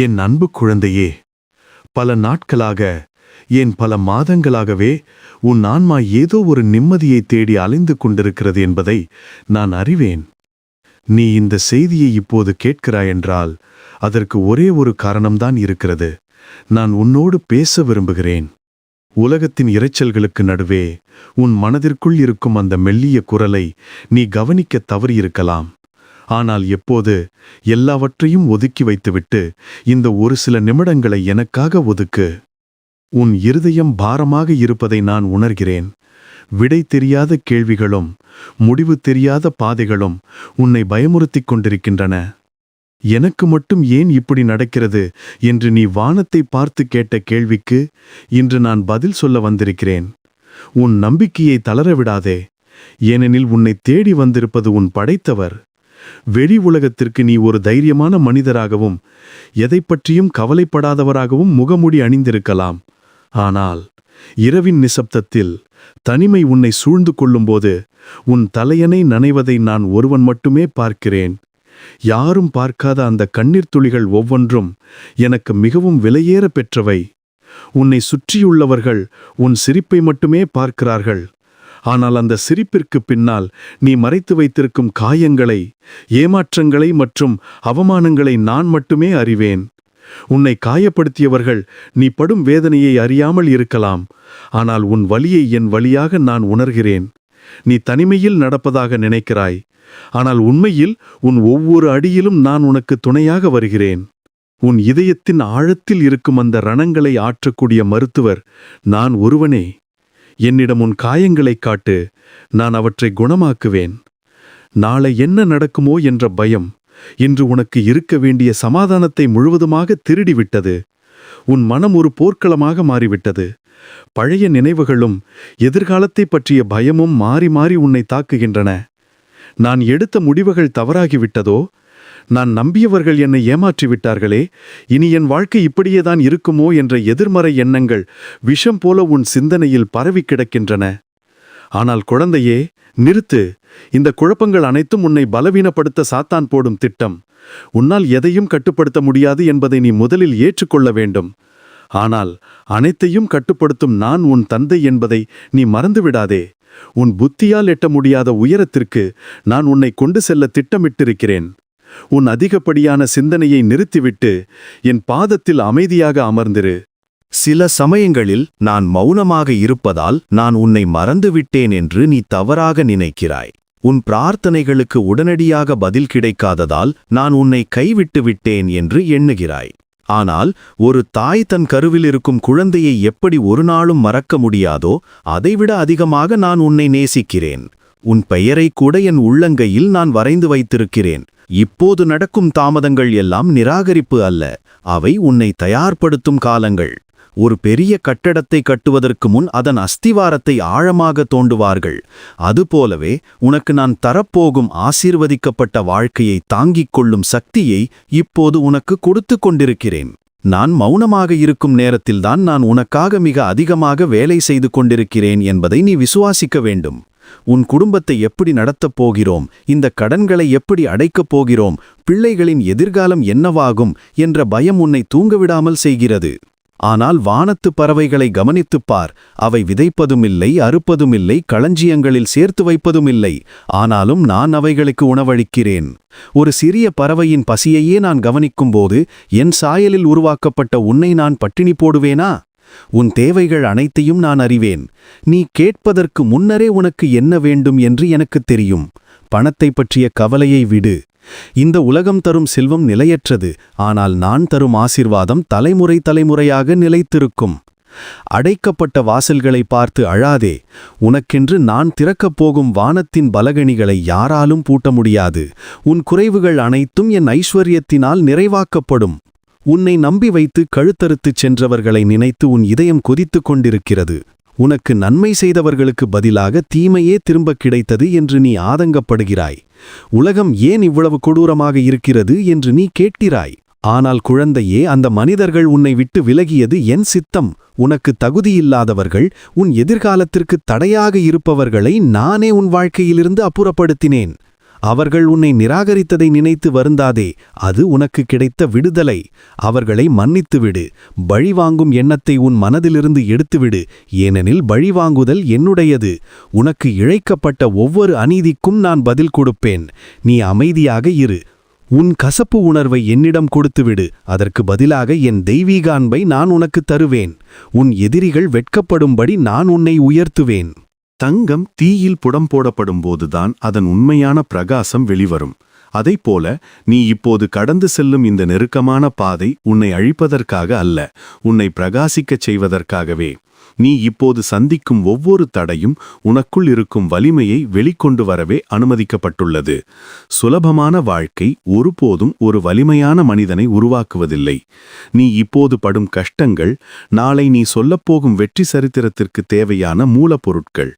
என் அன்பு குழந்தையே, பல நாட்களாக, ஏன் பல மாதங்களாகவே உன் ஆன்மா ஏதோ ஒரு நிம்மதியை தேடி அலைந்து கொண்டிருக்கிறது என்பதை நான் அறிவேன். நீ இந்த செய்தியை இப்போது கேட்கிறாயென்றால் அதற்கு ஒரே ஒரு காரணம்தான் இருக்கிறது. நான் உன்னோடு பேச விரும்புகிறேன். உலகத்தின் இரைச்சல்களுக்கு நடுவே உன் மனதிற்குள் இருக்கும் அந்த மெல்லிய குரலை நீ கவனிக்க தவறியிருக்கலாம். ஆனால் எப்போது எல்லாவற்றையும் ஒதுக்கி வைத்துவிட்டு இந்த ஒரு சில நிமிடங்களை எனக்காக ஒதுக்கு. உன் இருதயம் பாரமாக இருப்பதை நான் உணர்கிறேன். விடை தெரியாத கேள்விகளும் முடிவு தெரியாத பாதைகளும் உன்னை பயமுறுத்திக் கொண்டிருக்கின்றன. எனக்கு மட்டும் ஏன் இப்படி நடக்கிறது என்று நீ வானத்தை பார்த்து கேட்ட கேள்விக்கு இன்று நான் பதில் சொல்ல வந்திருக்கிறேன். உன் நம்பிக்கையை தளரவிடாதே. ஏனெனில் உன்னை தேடி வந்திருப்பது உன் படைத்தவர். வெளி உலகத்திற்கு நீ ஒரு தைரியமான மனிதராகவும் எதை பற்றியும் கவலைப்படாதவராகவும் முகமூடி அணிந்திருக்கலாம். ஆனால் இரவின் நிசப்தத்தில் தனிமை உன்னை சூழ்ந்து கொள்ளும்போது உன் தலையணை நனைவதை நான் ஒருவன் மட்டுமே பார்க்கிறேன். யாரும் பார்க்காத அந்த கண்ணீர் துளிகள் ஒவ்வொன்றும் எனக்கு மிகவும் விலையேற பெற்றவை. உன்னை சுற்றியுள்ளவர்கள் உன் சிரிப்பை மட்டுமே பார்க்கிறார்கள். ஆனால் அந்த சிரிப்பிற்கு பின்னால் நீ மறைத்து வைத்திருக்கும் காயங்களை, ஏமாற்றங்களை மற்றும் அவமானங்களை நான் மட்டுமே அறிவேன். உன்னை காயப்படுத்தியவர்கள் நீ படும் வேதனையை அறியாமல் இருக்கலாம். ஆனால் உன் வலியை என் வலியாக நான் உணர்கிறேன். நீ தனிமையில் நடப்பதாக நினைக்கிறாய். ஆனால் உண்மையில் உன் ஒவ்வொரு அடியிலும் நான் உனக்கு துணையாக வருகிறேன். உன் இதயத்தின் ஆழத்தில் இருக்கும் அந்த ரணங்களை ஆற்றக்கூடிய மருத்துவர் நான் ஒருவனே. என்னிடம் உன் காயங்களை காட்டு, நான் அவற்றை குணமாக்குவேன். நாளை என்ன நடக்குமோ என்ற பயம் இன்று உனக்கு இருக்க வேண்டிய சமாதானத்தை முழுவதுமாக திருடிவிட்டது. உன் மனம் ஒரு போர்க்களமாக மாறிவிட்டது. பழைய நினைவுகளும் எதிர்காலத்தை பற்றிய பயமும் மாறி மாறி உன்னை தாக்குகின்றன. நான் எடுத்த முடிவுகள் தவறாகிவிட்டதோ? நான் நம்பியவர்கள் என்னை ஏமாற்றிவிட்டார்களே, இனி என் வாழ்க்கை இப்படியேதான் இருக்குமோ என்ற எதிர்மறை எண்ணங்கள் விஷம் போல உன் சிந்தனையில் பரவி கிடக்கின்றன. ஆனால் குழந்தையே, நிறுத்து. இந்த குழப்பங்கள் அனைத்தும் உன்னை பலவீனப்படுத்த சாத்தான் போடும் திட்டம். உன்னால் எதையும் கட்டுப்படுத்த முடியாது என்பதை நீ முதலில் ஏற்றுக்கொள்ள வேண்டும். ஆனால் அனைத்தையும் கட்டுப்படுத்தும் நான் உன் தந்தை என்பதை நீ மறந்துவிடாதே. உன் புத்தியால் எட்ட முடியாத உயரத்திற்கு நான் உன்னை கொண்டு செல்ல திட்டமிட்டிருக்கிறேன். உன் அதிகப்படியான சிந்தனையை நிறுத்திவிட்டு என் பாதத்தில் அமைதியாக அமர்ந்திரு. சில சமயங்களில் நான் மௌனமாக இருப்பதால் நான் உன்னை மறந்துவிட்டேன் என்று நீ தவறாக நினைக்கிறாய். உன் பிரார்த்தனைகளுக்கு உடனடியாக பதில் கிடைக்காததால் நான் உன்னை கைவிட்டு விட்டேன் என்று எண்ணுகிறாய். ஆனால் ஒரு தாய் தன் கருவில் இருக்கும் குழந்தையை எப்படி ஒரு நாளும் மறக்க முடியாதோ அதைவிட அதிகமாக நான் உன்னை நேசிக்கிறேன். உன் பெயரை கூட என் உள்ளங்கையில் நான் வரைந்து வைத்திருக்கிறேன். இப்போது நடக்கும் தாமதங்கள் எல்லாம் நிராகரிப்பு அல்ல, அவை உன்னை தயார்படுத்தும் காலங்கள். ஒரு பெரிய கட்டடத்தை கட்டுவதற்கு முன் அதன் அஸ்திவாரத்தை ஆழமாக தோண்டுவார்கள். அதுபோலவே உனக்கு நான் தரப்போகும் ஆசீர்வதிக்கப்பட்ட வாழ்க்கையை தாங்கிக் கொள்ளும் சக்தியை இப்போது உனக்கு கொடுத்து கொண்டிருக்கிறேன். நான் மௌனமாக இருக்கும் நேரத்தில்தான் நான் உனக்காக மிக அதிகமாக வேலை செய்து கொண்டிருக்கிறேன் என்பதை நீ விசுவாசிக்க வேண்டும். உன் குடும்பத்தை எப்படி நடத்தப் போகிறோம், இந்த கடன்களை எப்படி அடைக்கப் போகிறோம், பிள்ளைகளின் எதிர்காலம் என்னவாகும் என்ற பயம் உன்னை தூங்கவிடாமல் செய்கிறது. ஆனால் வானத்து பறவைகளை கவனித்துப் பார். அவை விதைப்பதுமில்லை, அறுப்பதுமில்லை, களஞ்சியங்களில் சேர்த்து வைப்பதுமில்லை. ஆனாலும் நான் அவைகளுக்கு உணவளிக்கிறேன். ஒரு சிறிய பறவையின் பசியையே நான் கவனிக்கும்போது என் சாயலில் உருவாக்கப்பட்ட உன்னை நான் பட்டினி போடுவேனா? உன் தேவைகள் அனைத்தையும் நான் அறிவேன். நீ கேட்பதற்கு முன்னரே உனக்கு என்ன வேண்டும் என்று எனக்குத் தெரியும். பணத்தை பற்றிய கவலையை விடு. இந்த உலகம் தரும் செல்வம் நிலையற்றது. ஆனால் நான் தரும் ஆசீர்வாதம் தலைமுறை தலைமுறையாக நிலைத்திருக்கும். அடைக்கப்பட்ட வாசல்களை பார்த்து அழாதே. உனக்கென்று நான் திறக்கப் போகும் வானத்தின் பலகணிகளை யாராலும் பூட்ட முடியாது. உன் குறைவுகள் அனைத்தும் என் ஐஸ்வர்யத்தினால் நிறைவாக்கப்படும். உன்னை நம்பி வைத்து கழுத்தறுத்துச் சென்றவர்களை நினைத்து உன் இதயம் கொதித்து கொண்டிருக்கிறது. உனக்கு நன்மை செய்தவர்களுக்கு பதிலாக தீமையே திரும்பக் கிடைத்தது என்று நீ ஆதங்கப்படுகிறாய். உலகம் ஏன் இவ்வளவு கொடூரமாக இருக்கிறது என்று நீ கேட்கிறாய். ஆனால் குழந்தையே, அந்த மனிதர்கள் உன்னை விட்டு விலகியது என் சித்தம். உனக்கு தகுதியில்லாதவர்கள், உன் எதிர்காலத்திற்கு தடையாக இருப்பவர்களை நானே உன் வாழ்க்கையிலிருந்து அப்புறப்படுத்தினேன். அவர்கள் உன்னை நிராகரித்ததை நினைத்து வருந்தாதே, அது உனக்கு கிடைத்த விடுதலை. அவர்களை மன்னித்துவிடு. பழிவாங்கும் எண்ணத்தை உன் மனதிலிருந்து எடுத்துவிடு, ஏனெனில் பழிவாங்குதல் என்னுடையது. உனக்கு இழைக்கப்பட்ட ஒவ்வொரு அநீதிக்கும் நான் பதில் கொடுப்பேன். நீ அமைதியாக இரு. உன் கசப்பு உணர்வை என்னிடம் கொடுத்துவிடு, அதற்கு பதிலாக என் தெய்வீக அன்பை நான் உனக்கு தருவேன். உன் எதிரிகள் வெட்கப்படும்படி நான் உன்னை உயர்த்துவேன். தங்கம் தீயில் புடம் போடப்படும்போதுதான் அதன் உண்மையான பிரகாசம் வெளிவரும். அதைப்போல நீ இப்போது கடந்து செல்லும் இந்த நெருக்கமான பாதை உன்னை அழிப்பதற்காக அல்ல, உன்னை பிரகாசிக்கச் செய்வதற்காகவே. நீ இப்போது சந்திக்கும் ஒவ்வொரு தடையும் உனக்குள் இருக்கும் வலிமையை வெளிக்கொண்டு வரவே அனுமதிக்கப்பட்டுள்ளது. சுலபமான வாழ்க்கை ஒருபோதும் ஒரு வலிமையான மனிதனை உருவாக்குவதில்லை. நீ இப்போது படும் கஷ்டங்கள் நாளை நீ சொல்லப்போகும் வெற்றி சரித்திரத்திற்கு தேவையான மூலப்பொருட்கள்.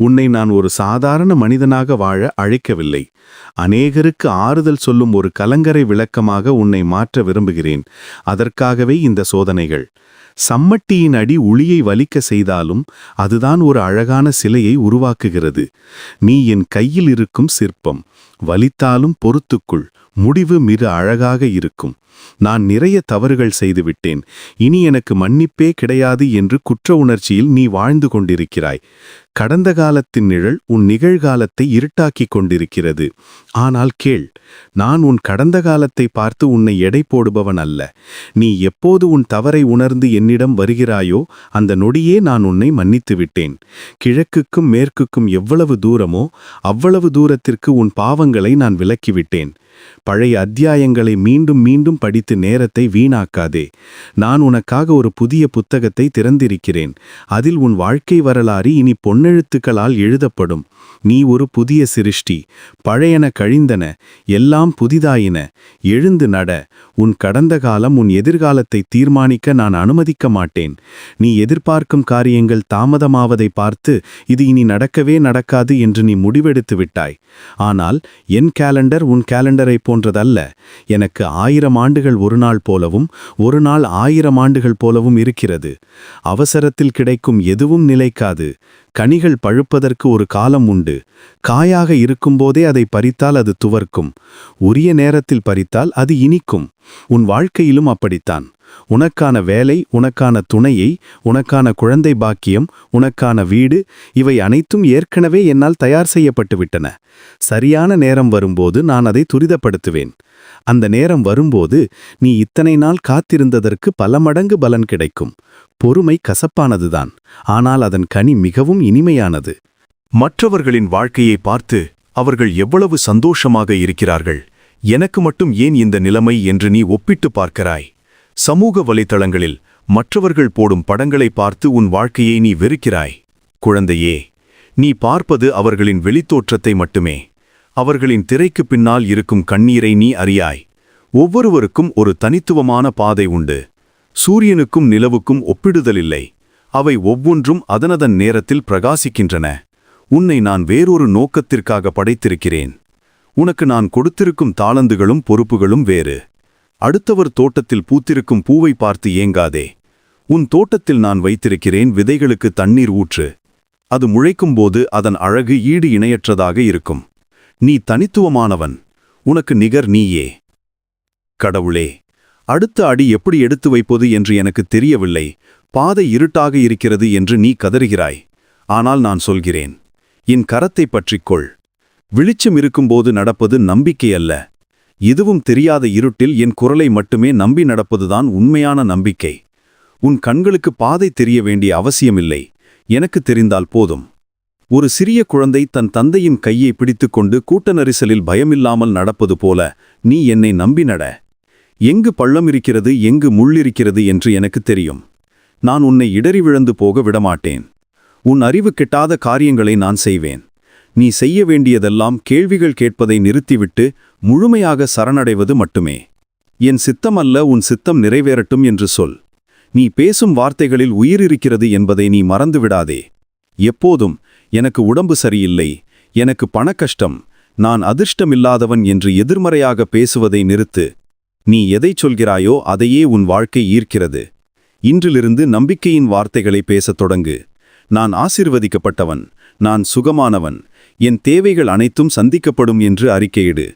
உன்னை நான் ஒரு சாதாரண மனிதனாக வாழ அழைக்கவில்லை. அநேகருக்கு ஆறுதல் சொல்லும் ஒரு கலங்கரை விளக்கமாக உன்னை மாற்ற விரும்புகிறேன். அதற்காகவே இந்த சோதனைகள். சம்மட்டியின் அடி உளியை வலிக்க செய்தாலும் அதுதான் ஒரு அழகான சிலையை உருவாக்குகிறது. நீ என் கையில் இருக்கும் சிற்பம். வலித்தாலும் பொறுத்துக்குள், முடிவு மிக அழகாக இருக்கும். நான் நிறைய தவறுகள் செய்துவிட்டேன், இனி எனக்கு மன்னிப்பே கிடையாது என்று குற்ற உணர்ச்சியில் நீ வாழ்ந்து கொண்டிருக்கிறாய். கடந்த காலத்தின் நிழல் உன் நிகழ்காலத்தை இருட்டாக்கிக் கொண்டிருக்கிறது. ஆனால் கேள், நான் உன் கடந்த காலத்தை பார்த்து உன்னை எடை போடுபவன் அல்ல. நீ எப்போது உன் தவறை உணர்ந்து என்னிடம் வருகிறாயோ அந்த நொடியே நான் உன்னை மன்னித்து விட்டேன். கிழக்குக்கும் மேற்குக்கும் எவ்வளவு தூரமோ அவ்வளவு தூரத்திற்கு உன் பாவங்களை நான் விலக்கிவிட்டேன். பழைய அத்தியாயங்களை மீண்டும் மீண்டும் படித்து நேரத்தை வீணாக்காதே. நான் உனக்காக ஒரு புதிய புத்தகத்தை திறந்திருக்கிறேன். அதில் உன் வாழ்க்கை வரலாறு இனி பொன்னெழுத்துக்களால் எழுதப்படும். நீ ஒரு புதிய சிருஷ்டி. பழையன கழிந்தன, எல்லாம் புதிதாயின. எழுந்து நட. உன் கடந்த காலம் உன் எதிர்காலத்தை தீர்மானிக்க நான் அனுமதிக்க மாட்டேன். நீ எதிர்பார்க்கும் காரியங்கள் தாமதமாவதை பார்த்து இது இனி நடக்கவே நடக்காது என்று நீ முடிவெடுத்து விட்டாய். ஆனால் என் கேலண்டர் உன் கேலண்டரை போன்றதல்ல. எனக்கு 1000 ஆண்டுகள் ஒரு நாள் போலவும் ஒரு நாள் 1000 ஆண்டுகள் போலவும் இருக்கிறது. அவசரத்தில் கிடைக்கும் எதுவும் நிலைக்காது. கனிகள் பழுப்பதற்கு ஒரு காலம் உண்டு. காயாக இருக்கும்போதே அதை பறித்தால் அது துவர்க்கும். உரிய நேரத்தில் பறித்தால் அது இனிக்கும். உன் வாழ்க்கையிலும் அப்படித்தான். உனக்கான வேலை, உனக்கான துணையை, உனக்கான குழந்தை பாக்கியம், உனக்கான வீடு, இவை அனைத்தும் ஏற்கனவே என்னால் தயார் செய்யப்பட்டு விட்டன. சரியான நேரம் வரும்போது நான் அதை துரிதப்படுத்துவேன். அந்த நேரம் வரும்போது நீ இத்தனை நாள் காத்திருந்ததற்கு பல மடங்கு பலன் கிடைக்கும். பொறுமை கசப்பானதுதான், ஆனால் அதன் கனி மிகவும் இனிமையானது. மற்றவர்களின் வாழ்க்கையை பார்த்து அவர்கள் எவ்வளவு சந்தோஷமாக இருக்கிறார்கள், எனக்கு மட்டும் ஏன் இந்த நிலைமை என்று நீ ஒப்பிட்டு பார்க்கிறாய். சமூக வலைத்தளங்களில் மற்றவர்கள் போடும் படங்களை பார்த்து உன் வாழ்க்கையை நீ வெறுக்கிறாய். குழந்தையே, நீ பார்ப்பது அவர்களின் வெளித்தோற்றத்தை மட்டுமே. அவர்களின் திரைக்கு பின்னால் இருக்கும் கண்ணீரை நீ அறியாய். ஒவ்வொருவருக்கும் ஒரு தனித்துவமான பாதை உண்டு. சூரியனுக்கும் நிலவுக்கும் ஒப்பிடுதலில்லை. அவை ஒவ்வொன்றும் அதனதன் நேரத்தில் பிரகாசிக்கின்றன. உன்னை நான் வேறொரு நோக்கத்திற்காக படைத்திருக்கிறேன். உனக்கு நான் கொடுத்திருக்கும் தாளந்துகளும் பொறுப்புகளும் வேறு. அடுத்தவர் தோட்டத்தில் பூத்திருக்கும் பூவை பார்த்து ஏங்காதே. உன் தோட்டத்தில் நான் வைத்திருக்கிறேன் விதைகளுக்கு தண்ணீர் ஊற்று. அது முளைக்கும்போது அதன் அழகு ஈடு இணையற்றதாக இருக்கும். நீ தனித்துவமானவன். உனக்கு நிகர் நீயே. கடவுளே, அடுத்த அடி எப்படி எடுத்து வைப்பது என்று எனக்கு தெரியவில்லை. பாதை இருட்டாக இருக்கிறது என்று நீ கதறுகிறாய். ஆனால் நான் சொல்கிறேன், என் கரத்தை பற்றிக்கொள். வெளிச்சம் இருக்கும்போது நடப்பது நம்பிக்கை அல்ல. எதுவும் தெரியாத இருட்டில் என் குரலை மட்டுமே நம்பி நடப்பதுதான் உண்மையான நம்பிக்கை. உன் கண்களுக்கு பாதை தெரிய வேண்டிய அவசியமில்லை. எனக்கு தெரிந்தால் போதும். ஒரு சிறிய குழந்தை தன் தந்தையின் கையை பிடித்துக்கொண்டு கூட்ட நெரிசலில் பயமில்லாமல் நடப்பது போல நீ என்னை நம்பி நட. எங்கு பள்ளம் இருக்கிறது, எங்கு முள் இருக்கிறது என்று எனக்கு தெரியும். நான் உன்னை இடறி விழுந்து போக விடமாட்டேன். உன் அறிவு கெட்டாத காரியங்களை நான் செய்வேன். நீ செய்ய வேண்டியதெல்லாம் கேள்விகள் கேட்பதை நிறுத்திவிட்டு முழுமையாக சரணடைவது மட்டுமே. என் சித்தம் அல்ல, உன் சித்தம் நிறைவேறட்டும் என்று சொல். நீ பேசும் வார்த்தைகளில் உயிர் இருக்கிறது என்பதை நீ மறந்துவிடாதே. எப்போதும் எனக்கு உடம்பு சரியில்லை, எனக்கு பணக்கஷ்டம், நான் அதிர்ஷ்டமில்லாதவன் என்று எதிர்மறையாக பேசுவதை நிறுத்து. நீ எதை சொல்கிறாயோ அதையே உன் வாழ்க்கை ஈர்க்கிறது. இன்றிலிருந்து நம்பிக்கையின் வார்த்தைகளை பேசத் தொடங்கு. நான் ஆசீர்வதிக்கப்பட்டவன், நான் சுகமானவன், என் தேவைகள் அனைத்தும் சந்திக்கப்படும் என்று அறிக்கையிடு.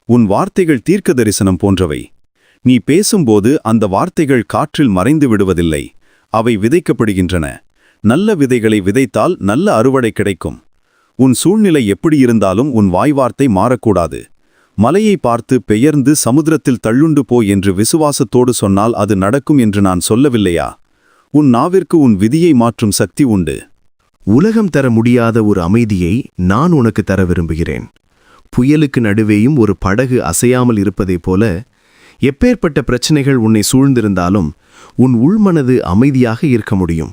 உன் வார்த்தைகள் தீர்க்க தரிசனம் போன்றவை. நீ பேசும்போது அந்த வார்த்தைகள் காற்றில் மறைந்து விடுவதில்லை. அவை விதைக்கப்படுகின்றன. நல்ல விதைகளை விதைத்தால் நல்ல அறுவடை கிடைக்கும். உன் சூழ்நிலை எப்படி இருந்தாலும் உன் வாய்வார்த்தை மாறக்கூடாது. மலையை பார்த்து பெயர்ந்து சமுத்திரத்தில் தள்ளுண்டு போ என்று விசுவாசத்தோடு சொன்னால் அது நடக்கும் என்று நான் சொல்லவில்லையா? உன் நாவிற்கு உன் விதியை மாற்றும் சக்தி உண்டு. உலகம் தர முடியாத ஒரு அமைதியை நான் உனக்கு தர விரும்புகிறேன். புயலுக்கு நடுவேயும் ஒரு படகு அசையாமல் இருப்பதைப் போல, எப்பேற்பட்ட பிரச்சனைகள் உன்னை சூழ்ந்திருந்தாலும் உன் உள்மனது அமைதியாக இருக்க முடியும்.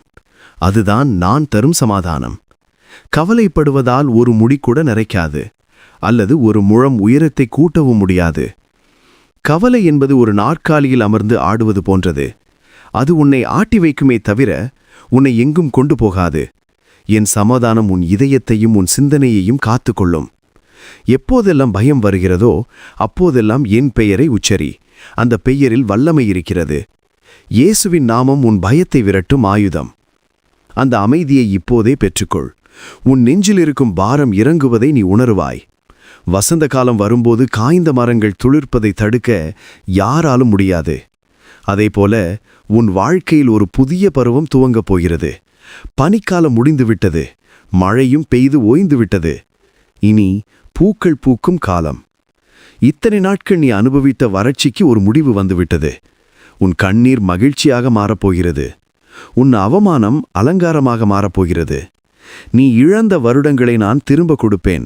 அதுதான் நான் தரும் சமாதானம். கவலைப்படுவதால் ஒரு முடி கூட நரைக்காது, அல்லது ஒரு முழம் உயரத்தை கூட்டவும் முடியாது. கவலை என்பது ஒரு நாற்காலியில் அமர்ந்து ஆடுவது போன்றது. அது உன்னை ஆட்டி வைக்குமே தவிர உன்னை எங்கும் கொண்டு போகாது. என் சமாதானம் உன் இதயத்தையும் உன் சிந்தனையையும் காத்துக்கொள்ளும். எப்போதெல்லாம் பயம் வருகிறதோ அப்போதெல்லாம் என் பெயரை உச்சரி. அந்த பெயரில் வல்லமை இருக்கிறது. இயேசுவின் நாமம் உன் பயத்தை விரட்டும் ஆயுதம். அந்த அமைதியை இப்போதே பெற்றுக்கொள். உன் நெஞ்சில் இருக்கும் பாரம் இறங்குவதை நீ உணருவாய். வசந்த காலம் வரும்போது காய்ந்த மரங்கள் துளிர்ப்பதை தடுக்க யாராலும் முடியாது. அதேபோல உன் வாழ்க்கையில் ஒரு புதிய பருவம் துவங்கப் போகிறது. பனிக்காலம் முடிந்துவிட்டது. மழையும் பெய்து ஓய்ந்துவிட்டது. இனி பூக்கள் பூக்கும் காலம். இத்தனை நாட்கள் நீ அனுபவித்த வறட்சிக்கு ஒரு முடிவு வந்துவிட்டது. உன் கண்ணீர் மகிழ்ச்சியாக மாறப்போகிறது. உன் அவமானம் அலங்காரமாக மாறப்போகிறது. நீ இழந்த வருடங்களை நான் திரும்ப கொடுப்பேன்.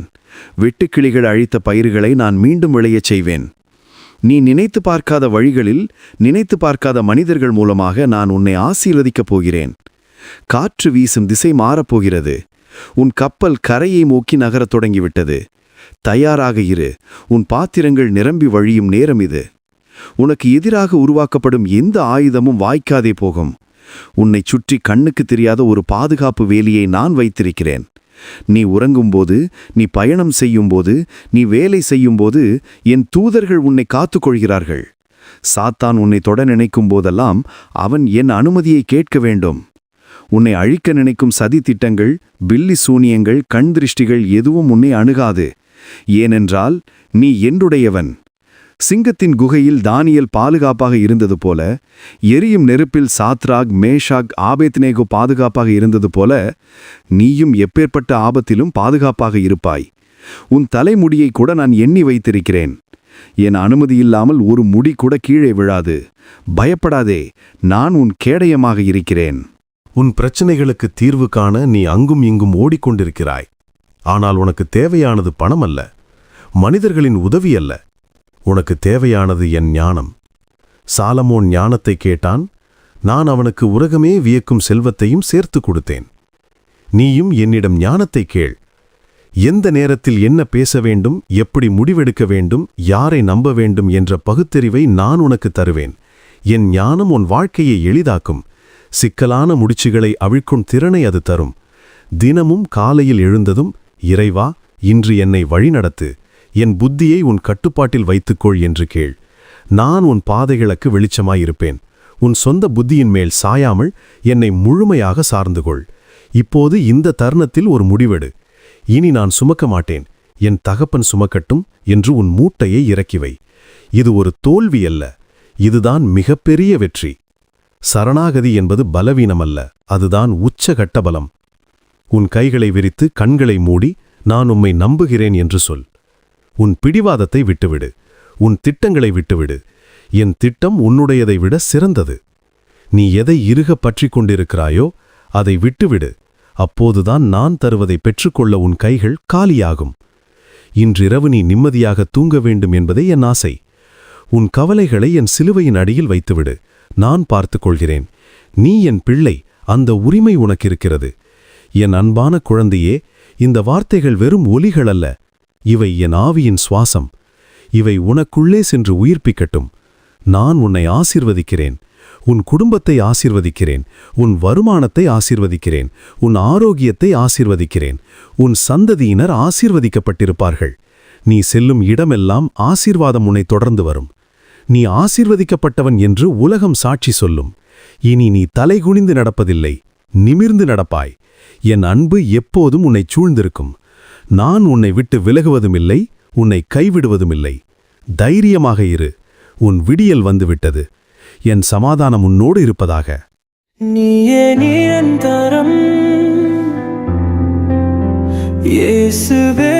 வெட்டுக்கிளிகள் அழித்த பயிர்களை நான் மீண்டும் விளையச் செய்வேன். நீ நினைத்து பார்க்காத வழிகளில், நினைத்து பார்க்காத மனிதர்கள் மூலமாக நான் உன்னை ஆசீர்வதிக்கப் போகிறேன். காற்று வீசும் திசை மாறப்போகிறது. உன் கப்பல் கரையை நோக்கி நகரத் தொடங்கிவிட்டது. தயாராக இரு. உன் பாத்திரங்கள் நிரம்பி வழியும் நேரம் இது. உனக்கு எதிராக உருவாக்கப்படும் எந்த ஆயுதமும் வாய்க்காதே போகும். உன்னைச் சுற்றி கண்ணுக்கு தெரியாத ஒரு பாதுகாப்பு வேலியை நான் வைத்திருக்கிறேன். நீ உறங்கும்போது, நீ பயணம் செய்யும்போது, நீ வேலை செய்யும்போது என் தூதர்கள் உன்னை காத்துக்கொள்கிறார்கள். சாத்தான் உன்னை தொட நினைக்கும் போதெல்லாம் அவன் என் அனுமதியை கேட்க வேண்டும். உன்னை அழிக்க நினைக்கும் சதி திட்டங்கள், பில்லி சூனியங்கள், கண் திருஷ்டிகள் எதுவும் உன்னை அணுகாது. ஏனென்றால் நீ என்னுடையவன். சிங்கத்தின் குகையில் தானியேல் பாதுகாப்பாக இருந்தது போல, எரியும் நெருப்பில் சாத்ராக், மேஷாக், ஆபேத்நேகோ பாதுகாப்பாக இருந்தது போல, நீயும் எப்பேற்பட்ட ஆபத்திலும் பாதுகாப்பாக இருப்பாய். உன் தலைமுடியை கூட நான் எண்ணி வைத்திருக்கிறேன். என் அனுமதியில்லாமல் ஒரு முடி கூட கீழே விழாது. பயப்படாதே, நான் உன் கேடயமாக இருக்கிறேன். உன் பிரச்சனைகளுக்கு தீர்வு காண நீ அங்கும் இங்கும் ஓடிக்கொண்டிருக்கிறாய். ஆனால் உனக்கு தேவையானது பணம் அல்ல, மனிதர்களின் உதவி அல்ல. உனக்கு தேவையானது என் ஞானம். சாலமோன் ஞானத்தை கேட்டான். நான் அவனுக்கு உலகமே வியக்கும் செல்வத்தையும் சேர்த்து கொடுத்தேன். நீயும் என்னிடம் ஞானத்தை கேள். எந்த நேரத்தில் என்ன பேச வேண்டும், எப்படி முடிவெடுக்க வேண்டும், யாரை நம்ப வேண்டும் என்ற பகுத்தறிவை நான் உனக்கு தருவேன். என் ஞானம் உன் வாழ்க்கையை எளிதாக்கும். சிக்கலான முடிச்சுகளை அவிழ்க்கும் திறனை அது தரும். தினமும் காலையில் எழுந்ததும், இறைவா, இன்று என்னை வழிநடத்து, என் புத்தியை உன் கட்டுப்பாட்டில் வைத்துக்கொள் என்று கேள். நான் உன் பாதைகளுக்கு வெளிச்சமாயிருப்பேன். உன் சொந்த புத்தியின் மேல் சாயாமல் என்னை முழுமையாக சார்ந்து கொள். இப்போது இந்த தருணத்தில் ஒரு முடிவெடு. இனி நான் சுமக்க மாட்டேன், என் தகப்பன் சுமக்கட்டும் என்று உன் மூட்டையை இறக்கிவை. இது ஒரு தோல்வி அல்ல, இதுதான் மிகப்பெரிய வெற்றி. சரணாகதி என்பது பலவீனமல்ல, அதுதான் உச்சகட்ட பலம். உன் கைகளை விரித்து கண்களை மூடி நான் உம்மை நம்புகிறேன் என்று சொல். உன் பிடிவாதத்தை விட்டுவிடு. உன் திட்டங்களை விட்டுவிடு. என் திட்டம் உன்னுடையதை விட சிறந்தது. நீ எதை இறுகப் பற்றிக் கொண்டிருக்கிறாயோ அதை விட்டுவிடு. அப்போதுதான் நான் தருவதை பெற்றுக்கொள்ள உன் கைகள் காலியாகும். இன்றிரவு நீ நிம்மதியாக தூங்க வேண்டும் என்பதே என் ஆசை. உன் கவலைகளை என் சிலுவையின் அடியில் வைத்துவிடு. நான் பார்த்துக் கொள்கிறேன். நீ என் பிள்ளை, அந்த உரிமை உனக்கிருக்கிறது. என் அன்பான குழந்தையே, இந்த வார்த்தைகள் வெறும் ஒலிகள் அல்ல, இவை என் ஆவியின் சுவாசம். இவை உனக்குள்ளே சென்று உயிர்ப்பிக்கட்டும். நான் உன்னை ஆசீர்வதிக்கிறேன். உன் குடும்பத்தை ஆசீர்வதிக்கிறேன். உன் வருமானத்தை ஆசீர்வதிக்கிறேன். உன் ஆரோக்கியத்தை ஆசீர்வதிக்கிறேன். உன் சந்ததியினர் ஆசீர்வதிக்கப்பட்டிருப்பார்கள். நீ செல்லும் இடமெல்லாம் ஆசீர்வாதம் உன்னை தொடர்ந்து வரும். நீ ஆசீர்வதிக்கப்பட்டவன் என்று உலகம் சாட்சி சொல்லும். இனி நீ தலைகுனிந்து நடப்பதில்லை, நிமிர்ந்து நடப்பாய். என் அன்பு எப்போதும் உன்னை சூழ்ந்திருக்கும். நான் உன்னை விட்டு விலகுவதுமில்லை, உன்னை கைவிடுவதுமில்லை. தைரியமாக இரு, உன் விடியல் வந்துவிட்டது. என் சமாதானம் உன்னோடு இருப்பதாக. நீயே நிரந்தரம் இயேசுவே.